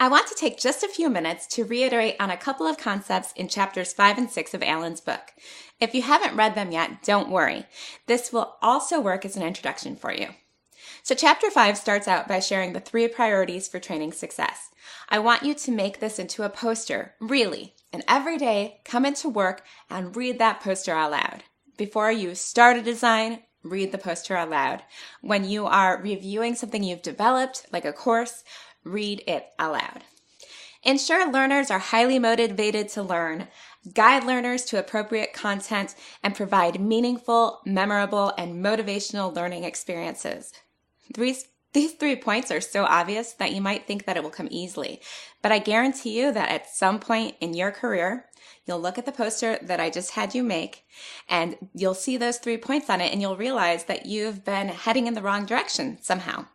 I want to take just a few minutes to reiterate on a couple of concepts in chapters 5 and 6 of Alan's book. If you haven't read them yet, don't worry. This will also work as an introduction for you. So chapter 5 starts out by sharing the 3 priorities for training success. I want you to make this into a poster, really, and every day come into work and read that poster out loud. Before you start a design, read the poster out loud. When you are reviewing something you've developed, like a course, read it aloud. Ensure learners are highly motivated to learn, guide learners to appropriate content, and provide meaningful, memorable, and motivational learning experiences. These 3 points are so obvious that you might think that it will come easily, but I guarantee you that at some point in your career, you'll look at the poster that I just had you make, and you'll see those 3 points on it, and you'll realize that you've been heading in the wrong direction somehow.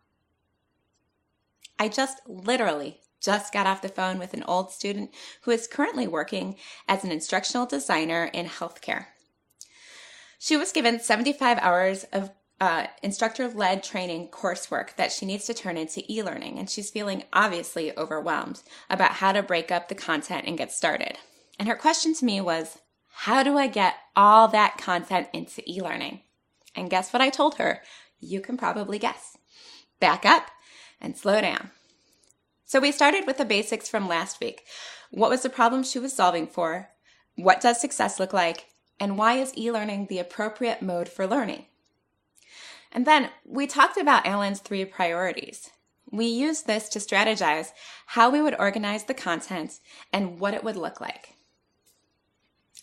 I literally just got off the phone with an old student who is currently working as an instructional designer in healthcare. She was given 75 hours of instructor-led training coursework that she needs to turn into e-learning, and she's feeling obviously overwhelmed about how to break up the content and get started. And her question to me was, how do I get all that content into e-learning? And guess what I told her? You can probably guess. Back up and slow down. So we started with the basics from last week. What was the problem she was solving for? What does success look like? And why is e-learning the appropriate mode for learning? And then we talked about Alan's 3 priorities. We used this to strategize how we would organize the content and what it would look like.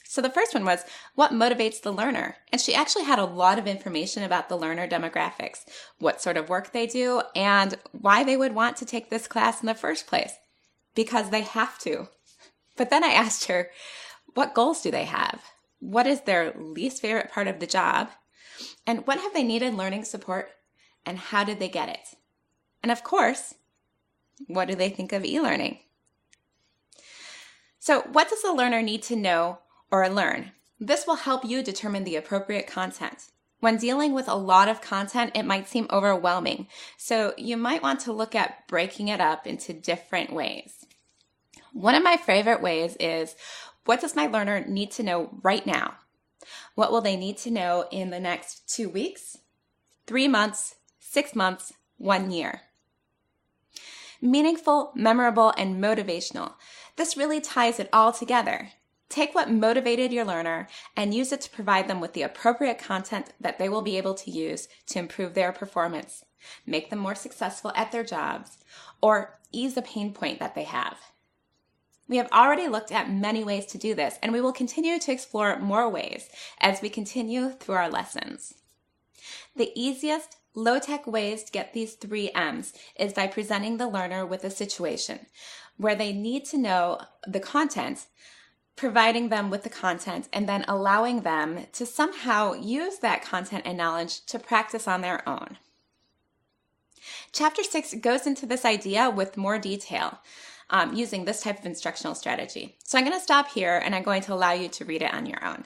So the first one was, what motivates the learner? And she actually had a lot of information about the learner demographics, what sort of work they do, and why they would want to take this class in the first place. Because they have to. But then I asked her, what goals do they have? What is their least favorite part of the job? And what have they needed learning support? And how did they get it? And of course, what do they think of e-learning? So what does the learner need to know or learn? This will help you determine the appropriate content. When dealing with a lot of content, it might seem overwhelming, so you might want to look at breaking it up into different ways. One of my favorite ways is, what does my learner need to know right now? What will they need to know in the next 2 weeks, 3 months, 6 months, 1 year? Meaningful, memorable, and motivational. This really ties it all together. Take what motivated your learner and use it to provide them with the appropriate content that they will be able to use to improve their performance, make them more successful at their jobs, or ease a pain point that they have. We have already looked at many ways to do this, and we will continue to explore more ways as we continue through our lessons. The easiest, low-tech ways to get these 3 M's is by presenting the learner with a situation where they need to know the content, providing them with the content, and then allowing them to somehow use that content and knowledge to practice on their own. Chapter 6 goes into this idea with more detail using this type of instructional strategy. So I'm going to stop here and I'm going to allow you to read it on your own.